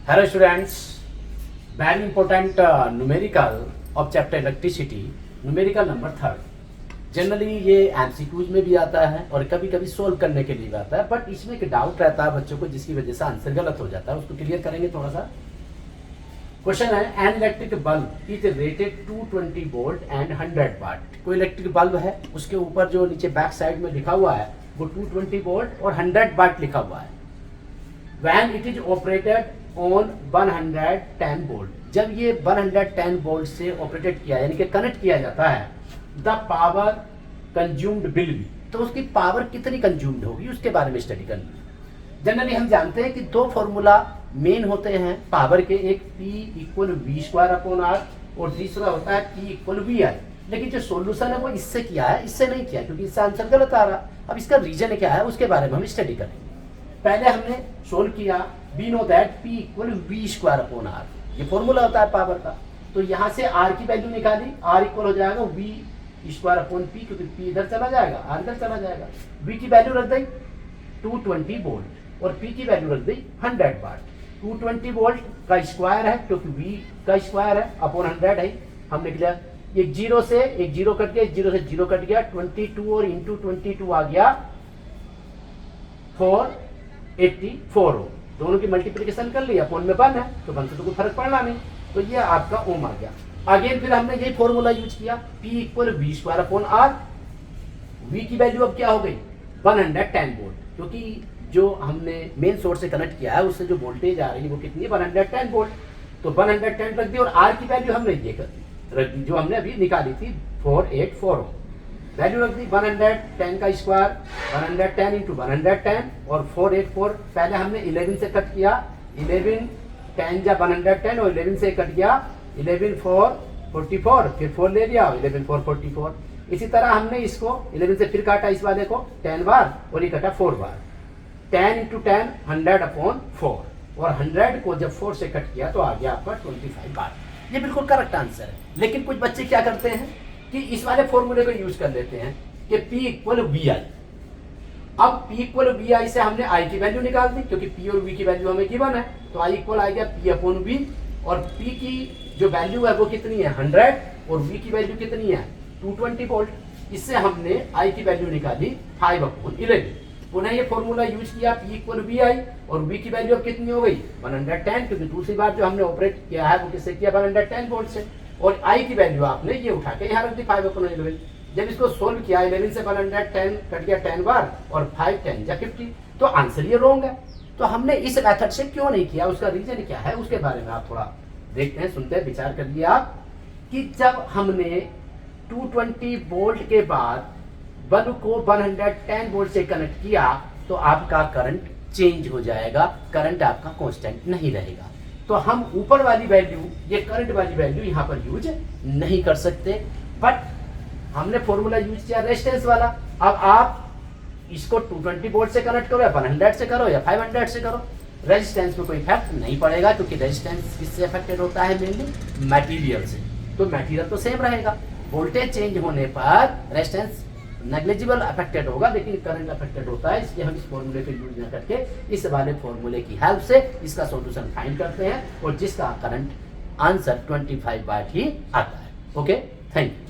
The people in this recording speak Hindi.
Hello students, very important numerical of chapter electricity, numerical number third. Generally ये एमसीक्यूज में भी आता है और कभी कभी सोल्व करने के लिए भी आता है, बट इसमें एक डाउट रहता है बच्चों को जिसकी वजह से आंसर गलत हो जाता है, उसको क्लियर करेंगे थोड़ा सा। क्वेश्चन है an electric bulb is rated 220 volt and 100 वाट। कोई इलेक्ट्रिक बल्ब है, उसके ऊपर जो नीचे बैक साइड में लिखा हुआ है वो 220 वोल्ट और 100 वाट लिखा हुआ है। When it is operated on 110 volt, जब ये 110 वोल्ट से ऑपरेटेड किया यानी कि कनेक्ट किया जाता है, the power consumed will be, तो उसकी पावर कितनी कंज्यूम्ड होगी उसके बारे में स्टडी करनी। जनरली हम जानते हैं कि दो फॉर्मूला मेन होते हैं पावर के, एक P equal V square upon R और दूसरा होता है P इक्वल वी आई। लेकिन जो सॉल्यूशन है वो इससे किया है, इससे नहीं किया, क्योंकि इससे आंसर गलत आ रहा। अब इसका रीजन क्या है उसके बारे में हम स्टडी करेंगे। पहले हमने सोल्व किया, we know that P equal V square upon R, ये फॉर्मूला होता है पावर का। तो यहाँ से R की वैल्यू निकाली, R इक्वल हो जाएगा वी स्क्वायर अपॉन P, क्योंकि P इधर चला जाएगा, R इधर चला जाएगा। V की वैल्यू रख दी 220 वोल्ट और P की वैल्यू रख दी 100 वाट। 220 वोल्ट का स्क्वायर है क्योंकि V का स्क्वायर है अपॉन 100 है, हमने लिख लिया। एक जीरो से एक जीरो कट गया, जीरो से जीरो कट गया, 22 और इंटू 22 आ गया 484 हो। दोनों की मल्टीप्लिकेशन कर लिया, अपॉन में 1 है तो 1 से तो कोई फर्क पड़ना नहीं, तो ये आपका ओम आ गया। अगेन फिर हमने यही फॉर्मूला यूज किया, P equal V square upon R. V की वैल्यू अब क्या हो गई 110 वोल्ट, क्योंकि जो हमने मेन सोर्स से कनेक्ट किया है उससे जो वोल्टेज आ रही है वो कितनी है 110 वोल्ट, तो 110 रख दी और R की वैल्यू हमने ये रख दी जो हमने अभी निकाली थी 484 वैल्यू रख दी। 110 का स्क्वायर 110 इंटू 110 और 484, पहले हमने 11 से कट किया, 11 10 जा 110 और 11 से कट गया 11 4 44, फिर 4 ले लिया 11 4 44। इसी तरह हमने इसको 11 से फिर काटा इस वाले को 10 बार और ये कटा 4 बार। 10 इंटू 10 100 अपॉन 4 और 100 को जब 4 से कट किया तो आ गया आपका 25 बार। ये बिल्कुल करेक्ट आंसर है। लेकिन कुछ बच्चे क्या करते हैं कि इस वाले फॉर्मूले को यूज कर लेते हैं कि P इक्वल वी आई। अब P इक्वल वी आई से हमने I की वैल्यू निकाल दी, क्योंकि P और V की वैल्यू हमें गिवन है, तो I इक्वल आ गया P अपॉन V और P की जो वैल्यू है वो कितनी है 100 और V की वैल्यू कितनी है 220 वोल्ट। इससे हमने I की वैल्यू निकाली 5 अपॉन 11। पुनः ये फॉर्मूला यूज किया, P इक्वल वी आई और V की वैल्यू अब कितनी हो गई 110, क्योंकि दूसरी बार जो हमने ऑपरेट किया है वो किससे किया 110 वोल्ट से, और I की वैल्यू आपने ये उठा के यहाँ रख दी 5 अपॉन 11। जब इसको सोल्व किया 11 से 110 कट गया 10 बार और 5 10 या 50, तो आंसर ये रॉन्ग है। तो हमने इस मेथड से क्यों नहीं किया, उसका रीजन क्या है उसके बारे में आप थोड़ा देखते हैं, सुनते हैं, विचार करिए आप। कि जब हमने 220 वोल्ट के बाद बल्ब को 110 वोल्ट से कनेक्ट किया तो आपका करंट चेंज हो जाएगा, करंट आपका कांस्टेंट नहीं रहेगा। तो हम ऊपर वाली वैल्यू, ये करंट वाली वैल्यू यहाँ पर यूज नहीं कर सकते, बट हमने फॉर्मूला यूज किया रेजिस्टेंस वाला। अब आप इसको 220 वोल्ट से कनेक्ट करो या 100 से करो या 500 से करो, रेजिस्टेंस में कोई इफेक्ट नहीं पड़ेगा, क्योंकि रेजिस्टेंस किससे अफेक्टेड होता है मेनली मटेरियल से, तो मटेरियल तो सेम रहेगा। वोल्टेज चेंज होने पर रेजिस्टेंस नेग्लिजिबल अफेक्टेड होगा, लेकिन करंट अफेक्टेड होता है। इसलिए हम इस फॉर्मूले को यूज न करके इस वाले फॉर्मूले की हेल्प से इसका सॉल्यूशन फाइंड करते हैं और जिसका करंट आंसर 25 वाट ही आता है। Okay, thank you.